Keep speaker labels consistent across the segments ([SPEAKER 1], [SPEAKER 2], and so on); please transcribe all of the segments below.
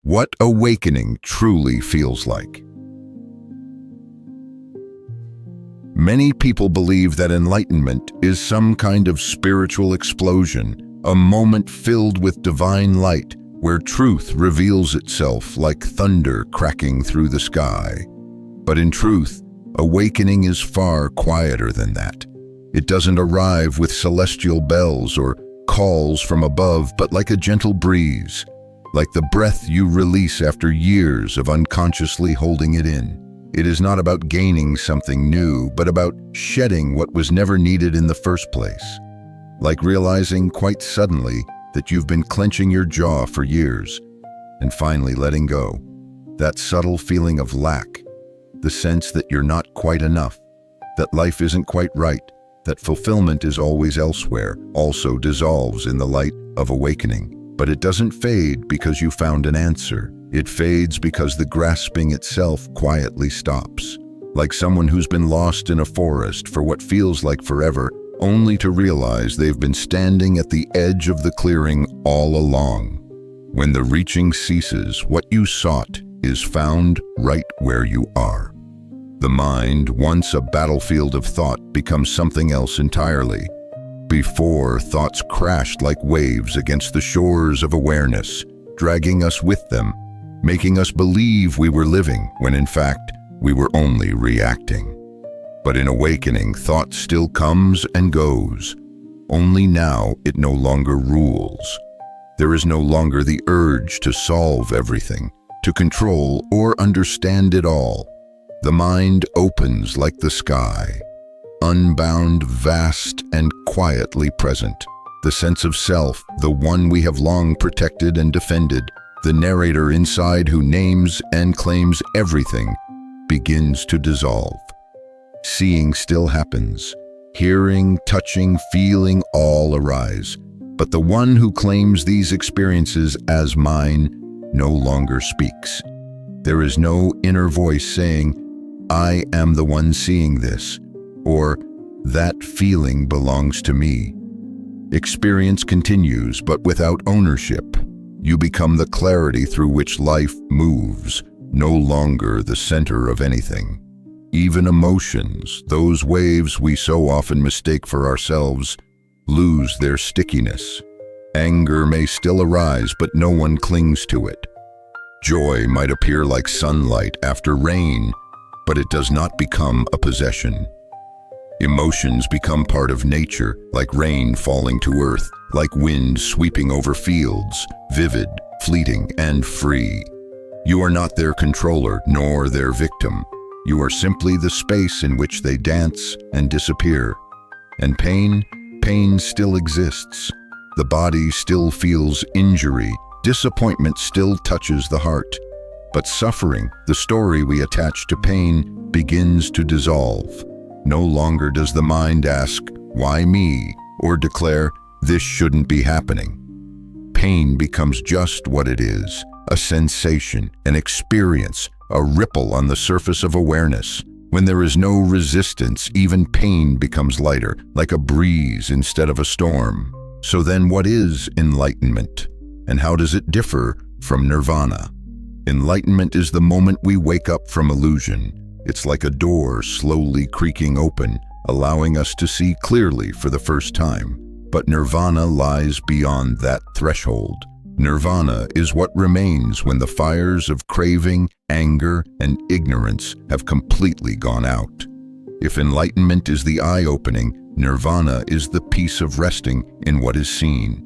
[SPEAKER 1] What awakening truly feels like. Many people believe that enlightenment is some kind of spiritual explosion, a moment filled with divine light, where truth reveals itself like thunder cracking through the sky. But in truth, awakening is far quieter than that. It doesn't arrive with celestial bells or calls from above, but like a gentle breeze, like the breath you release after years of unconsciously holding it in. It is not about gaining something new, but about shedding what was never needed in the first place. Like realizing quite suddenly that you've been clenching your jaw for years, and finally letting go. That subtle feeling of lack, the sense that you're not quite enough, that life isn't quite right, that fulfillment is always elsewhere, also dissolves in the light of awakening. But it doesn't fade because you found an answer. It fades because the grasping itself quietly stops. Like someone who's been lost in a forest for what feels like forever, only to realize they've been standing at the edge of the clearing all along. When the reaching ceases, what you sought is found right where you are. The mind, once a battlefield of thought, becomes something else entirely. Before, thoughts crashed like waves against the shores of awareness, dragging us with them, making us believe we were living when in fact we were only reacting. But in awakening, thought still comes and goes. Only now it no longer rules. There is no longer the urge to solve everything, to control or understand it all. The mind opens like the sky, unbound, vast, and quietly present. The sense of self, the one we have long protected and defended, the narrator inside who names and claims everything, begins to dissolve. Seeing still happens. Hearing, touching, feeling all arise. But the one who claims these experiences as mine no longer speaks. There is no inner voice saying, "I am the one seeing this," or "that feeling belongs to me." Experience continues, but without ownership. You become the clarity through which life moves, no longer the center of anything. Even emotions, those waves we so often mistake for ourselves, lose their stickiness. Anger may still arise, but no one clings to it. Joy might appear like sunlight after rain, but it does not become a possession. Emotions become part of nature, like rain falling to earth, like wind sweeping over fields, vivid, fleeting, and free. You are not their controller, nor their victim. You are simply the space in which they dance and disappear. And pain still exists. The body still feels injury. Disappointment still touches the heart. But suffering, the story we attach to pain, begins to dissolve. No longer does the mind ask, "Why me?" or declare, "This shouldn't be happening." Pain becomes just what it is, a sensation, an experience, a ripple on the surface of awareness. When there is no resistance, even pain becomes lighter, like a breeze instead of a storm. So then what is enlightenment? And how does it differ from nirvana? Enlightenment is the moment we wake up from illusion. It's like a door slowly creaking open, allowing us to see clearly for the first time. But nirvana lies beyond that threshold. Nirvana is what remains when the fires of craving, anger, and ignorance have completely gone out. If enlightenment is the eye-opening, nirvana is the peace of resting in what is seen.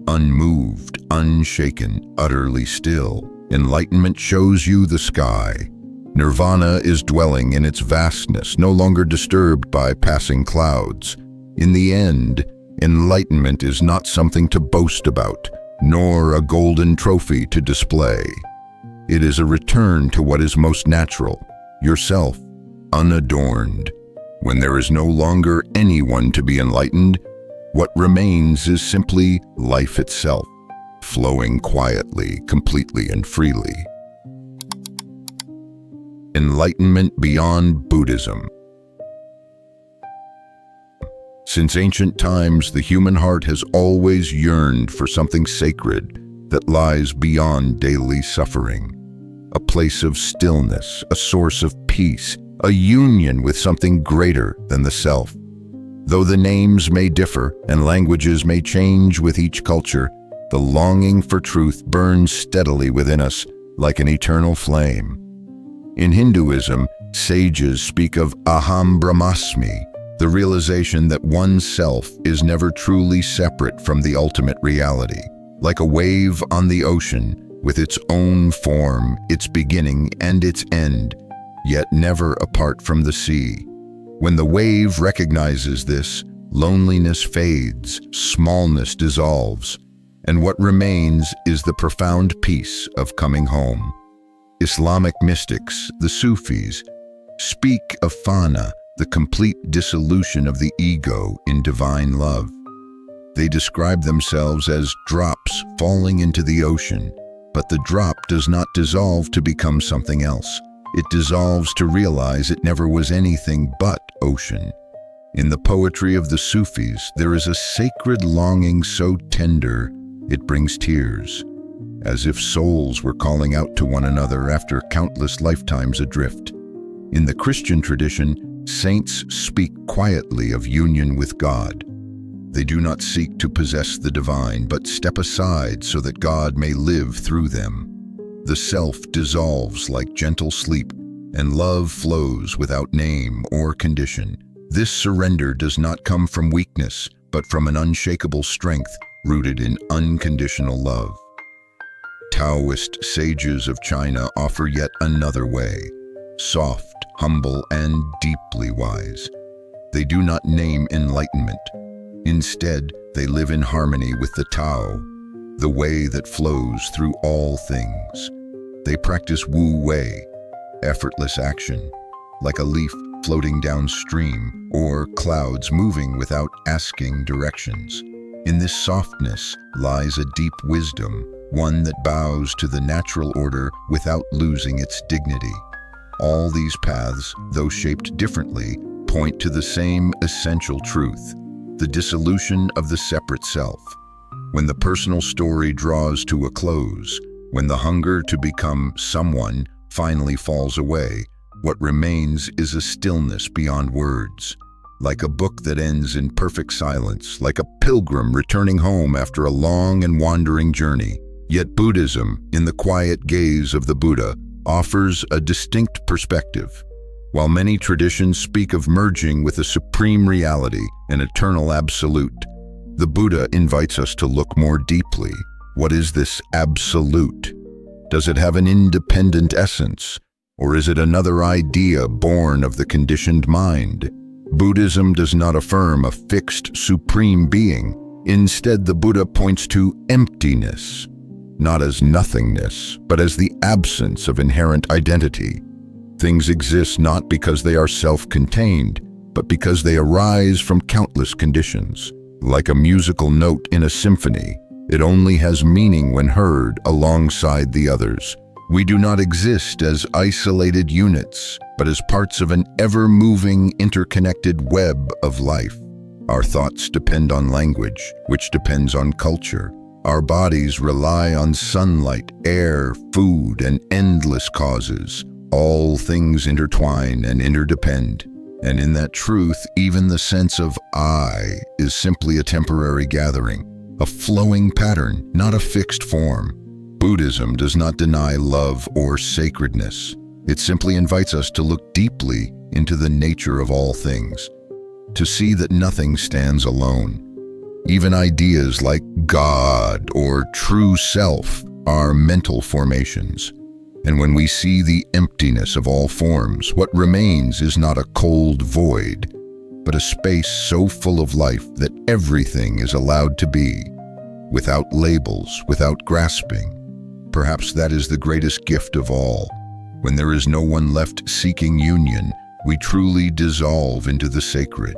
[SPEAKER 1] Unmoved, unshaken, utterly still, enlightenment shows you the sky. Nirvana is dwelling in its vastness, no longer disturbed by passing clouds. In the end, enlightenment is not something to boast about, nor a golden trophy to display. It is a return to what is most natural, yourself, unadorned. When there is no longer anyone to be enlightened, what remains is simply life itself, flowing quietly, completely, and freely. Enlightenment beyond Buddhism. Since ancient times, the human heart has always yearned for something sacred, that lies beyond daily suffering. A place of stillness, a source of peace, a union with something greater than the self. Though the names may differ and languages may change with each culture, the longing for truth burns steadily within us like an eternal flame. In Hinduism, sages speak of aham brahmasmi, the realization that oneself is never truly separate from the ultimate reality. Like a wave on the ocean, with its own form, its beginning and its end, yet never apart from the sea. When the wave recognizes this, loneliness fades, smallness dissolves, and what remains is the profound peace of coming home. Islamic mystics, the Sufis, speak of fana, the complete dissolution of the ego in divine love. They describe themselves as drops falling into the ocean, but the drop does not dissolve to become something else. It dissolves to realize it never was anything but ocean. In the poetry of the Sufis, there is a sacred longing so tender it brings tears, as if souls were calling out to one another after countless lifetimes adrift. In the Christian tradition, saints speak quietly of union with God. They do not seek to possess the divine, but step aside so that God may live through them. The self dissolves like gentle sleep, and love flows without name or condition. This surrender does not come from weakness, but from an unshakable strength rooted in unconditional love. Taoist sages of China offer yet another way, soft, humble, and deeply wise. They do not name enlightenment. Instead, they live in harmony with the Tao, the way that flows through all things. They practice Wu Wei, effortless action, like a leaf floating downstream or clouds moving without asking directions. In this softness lies a deep wisdom, one that bows to the natural order without losing its dignity. All these paths, though shaped differently, point to the same essential truth: the dissolution of the separate self. When the personal story draws to a close, when the hunger to become someone finally falls away, what remains is a stillness beyond words. Like a book that ends in perfect silence, like a pilgrim returning home after a long and wandering journey. Yet Buddhism, in the quiet gaze of the Buddha, offers a distinct perspective. While many traditions speak of merging with a supreme reality, an eternal absolute, the Buddha invites us to look more deeply. What is this absolute? Does it have an independent essence, or is it another idea born of the conditioned mind? Buddhism does not affirm a fixed supreme being. Instead, the Buddha points to emptiness, not as nothingness, but as the absence of inherent identity. Things exist not because they are self-contained, but because they arise from countless conditions. Like a musical note in a symphony, it only has meaning when heard alongside the others. We do not exist as isolated units, but as parts of an ever-moving, interconnected web of life. Our thoughts depend on language, which depends on culture. Our bodies rely on sunlight, air, food, and endless causes. All things intertwine and interdepend. And in that truth, even the sense of I is simply a temporary gathering, a flowing pattern, not a fixed form. Buddhism does not deny love or sacredness. It simply invites us to look deeply into the nature of all things, to see that nothing stands alone. Even ideas like God or true self are mental formations. And when we see the emptiness of all forms, what remains is not a cold void, but a space so full of life that everything is allowed to be, without labels, without grasping. Perhaps that is the greatest gift of all. When there is no one left seeking union, we truly dissolve into the sacred,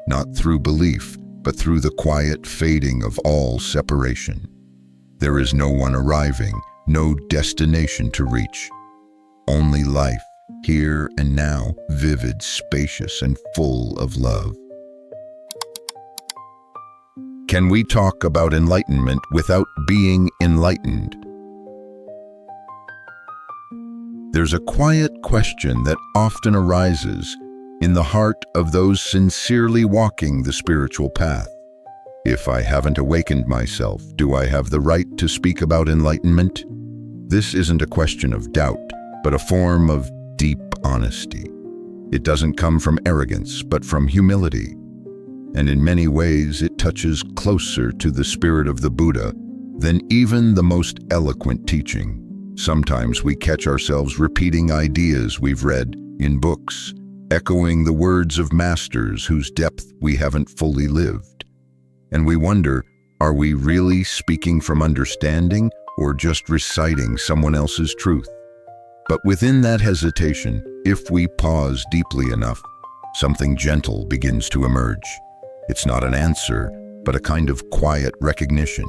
[SPEAKER 1] not through belief, but through the quiet fading of all separation. There is no one arriving, no destination to reach. Only life, here and now, vivid, spacious, and full of love. Can we talk about enlightenment without being enlightened? There's a quiet question that often arises in the heart of those sincerely walking the spiritual path. If I haven't awakened myself, do I have the right to speak about enlightenment? This isn't a question of doubt, but a form of deep honesty. It doesn't come from arrogance, but from humility. And in many ways, it touches closer to the spirit of the Buddha than even the most eloquent teaching. Sometimes we catch ourselves repeating ideas we've read in books, echoing the words of masters whose depth we haven't fully lived. And we wonder, are we really speaking from understanding or just reciting someone else's truth? But within that hesitation, if we pause deeply enough, something gentle begins to emerge. It's not an answer, but a kind of quiet recognition.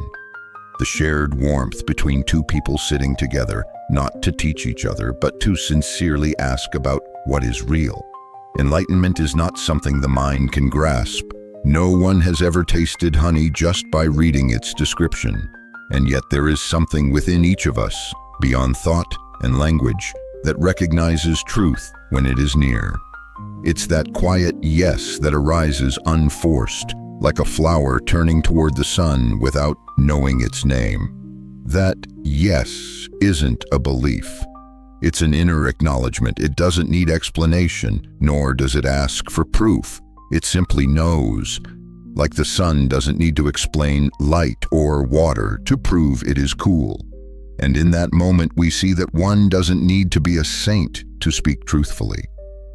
[SPEAKER 1] The shared warmth between two people sitting together, not to teach each other, but to sincerely ask about what is real. Enlightenment is not something the mind can grasp. No one has ever tasted honey just by reading its description. And yet there is something within each of us, beyond thought and language, that recognizes truth when it is near. It's that quiet yes that arises unforced, like a flower turning toward the sun without knowing its name. That yes isn't a belief. It's an inner acknowledgement. It doesn't need explanation, nor does it ask for proof. It simply knows. Like the sun doesn't need to explain light or water to prove it is cool. And in that moment, we see that one doesn't need to be a saint to speak truthfully.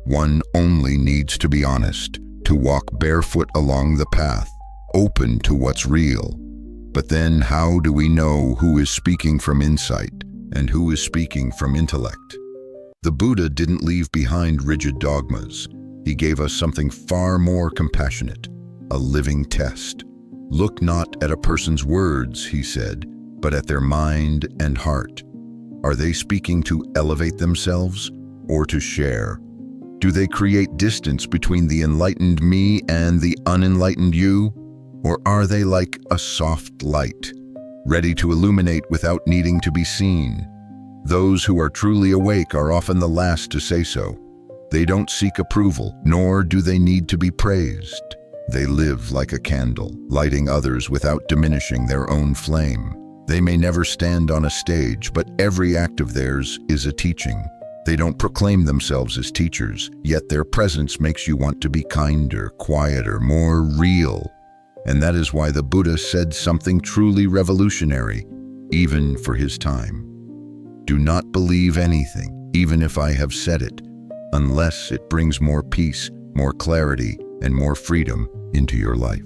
[SPEAKER 1] One only needs to be honest, to walk barefoot along the path, open to what's real. But then how do we know who is speaking from insight and who is speaking from intellect? The Buddha didn't leave behind rigid dogmas. He gave us something far more compassionate, a living test. Look not at a person's words, he said, but at their mind and heart. Are they speaking to elevate themselves or to share? Do they create distance between the enlightened me and the unenlightened you? Or are they like a soft light, ready to illuminate without needing to be seen? Those who are truly awake are often the last to say so. They don't seek approval, nor do they need to be praised. They live like a candle, lighting others without diminishing their own flame. They may never stand on a stage, but every act of theirs is a teaching. They don't proclaim themselves as teachers, yet their presence makes you want to be kinder, quieter, more real. And that is why the Buddha said something truly revolutionary, even for his time. Do not believe anything, even if I have said it, unless it brings more peace, more clarity, and more freedom into your life.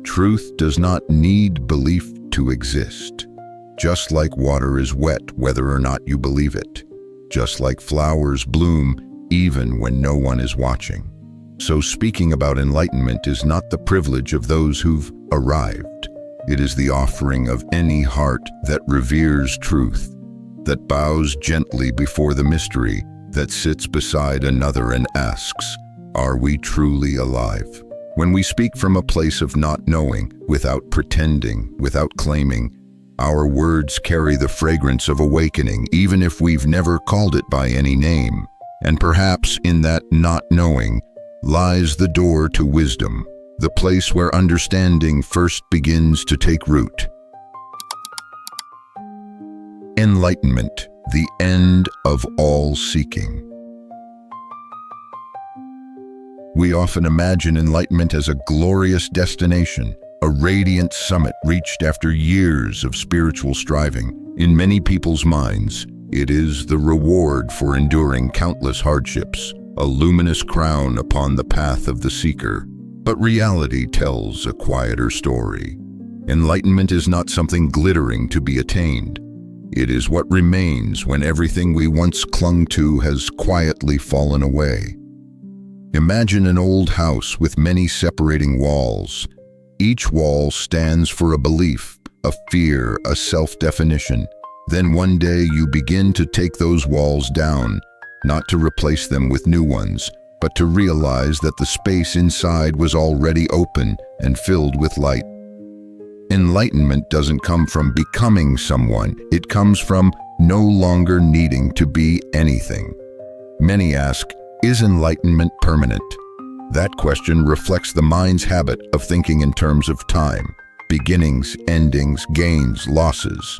[SPEAKER 1] Truth does not need belief to exist. Just like water is wet whether or not you believe it. Just like flowers bloom even when no one is watching. So speaking about enlightenment is not the privilege of those who've arrived. It is the offering of any heart that reveres truth, that bows gently before the mystery, that sits beside another and asks, are we truly alive? When we speak from a place of not knowing, without pretending, without claiming, our words carry the fragrance of awakening, even if we've never called it by any name. And perhaps in that not knowing lies the door to wisdom, the place where understanding first begins to take root. Enlightenment, the end of all seeking. We often imagine enlightenment as a glorious destination, a radiant summit reached after years of spiritual striving. In many people's minds, it is the reward for enduring countless hardships, a luminous crown upon the path of the seeker. But reality tells a quieter story. Enlightenment is not something glittering to be attained. It is what remains when everything we once clung to has quietly fallen away. Imagine an old house with many separating walls. Each wall stands for a belief, a fear, a self-definition. Then one day you begin to take those walls down, not to replace them with new ones, but to realize that the space inside was already open and filled with light. Enlightenment doesn't come from becoming someone. It comes from no longer needing to be anything. Many ask, is enlightenment permanent? That question reflects the mind's habit of thinking in terms of time, beginnings, endings, gains, losses.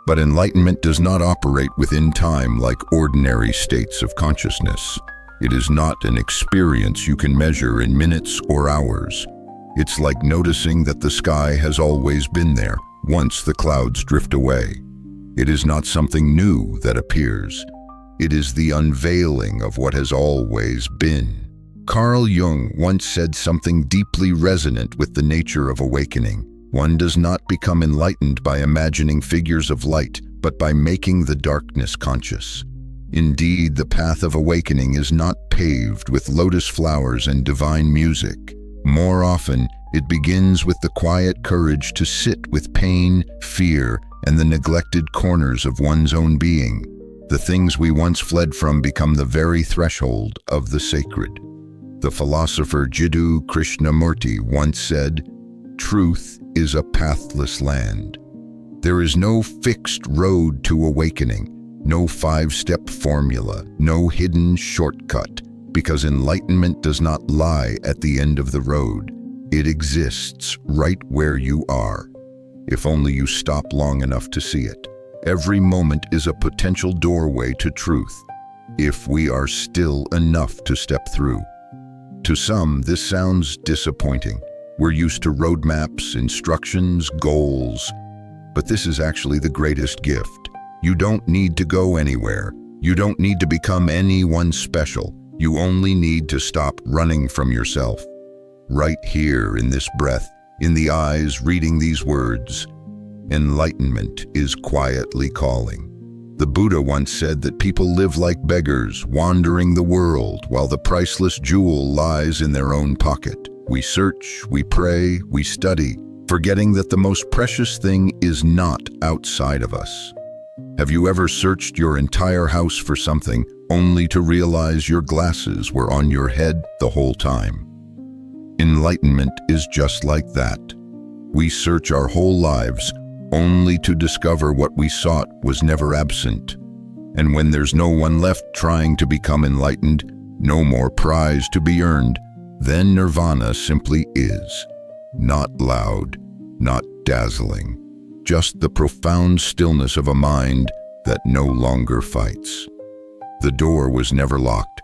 [SPEAKER 1] But enlightenment does not operate within time like ordinary states of consciousness. It is not an experience you can measure in minutes or hours. It's like noticing that the sky has always been there, once the clouds drift away. It is not something new that appears. It is the unveiling of what has always been. Carl Jung once said something deeply resonant with the nature of awakening. One does not become enlightened by imagining figures of light, but by making the darkness conscious. Indeed, the path of awakening is not paved with lotus flowers and divine music. More often, it begins with the quiet courage to sit with pain, fear, and the neglected corners of one's own being. The things we once fled from become the very threshold of the sacred. The philosopher Jiddu Krishnamurti once said, "Truth is a pathless land." There is no fixed road to awakening, no five-step formula, no hidden shortcut, because enlightenment does not lie at the end of the road. It exists right where you are, if only you stop long enough to see it. Every moment is a potential doorway to truth, if we are still enough to step through. To some, this sounds disappointing. We're used to roadmaps, instructions, goals, but this is actually the greatest gift. You don't need to go anywhere. You don't need to become anyone special. You only need to stop running from yourself. Right here in this breath, in the eyes reading these words, enlightenment is quietly calling. The Buddha once said that people live like beggars, wandering the world, while the priceless jewel lies in their own pocket. We search, we pray, we study, forgetting that the most precious thing is not outside of us. Have you ever searched your entire house for something, only to realize your glasses were on your head the whole time? Enlightenment is just like that. We search our whole lives, only to discover what we sought was never absent. And when there's no one left trying to become enlightened, no more prize to be earned, then Nirvana simply is. Not loud, not dazzling, just the profound stillness of a mind that no longer fights. The door was never locked.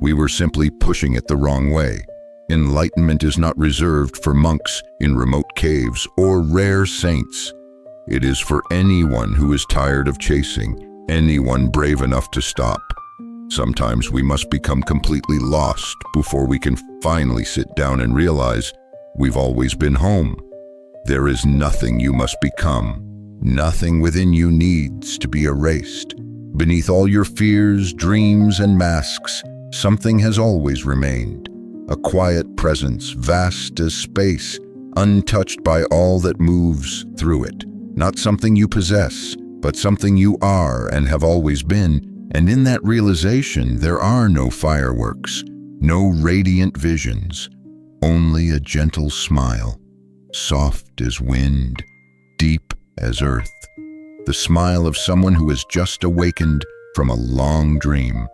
[SPEAKER 1] We were simply pushing it the wrong way. Enlightenment is not reserved for monks in remote caves or rare saints. It is for anyone who is tired of chasing, anyone brave enough to stop. Sometimes we must become completely lost before we can finally sit down and realize we've always been home. There is nothing you must become. Nothing within you needs to be erased. Beneath all your fears, dreams, and masks, something has always remained. A quiet presence, vast as space, untouched by all that moves through it. Not something you possess, but something you are and have always been. And in that realization, there are no fireworks, no radiant visions, only a gentle smile, soft as wind, deep as earth. The smile of someone who has just awakened from a long dream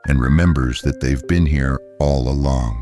[SPEAKER 1] and remembers that they've been here all along.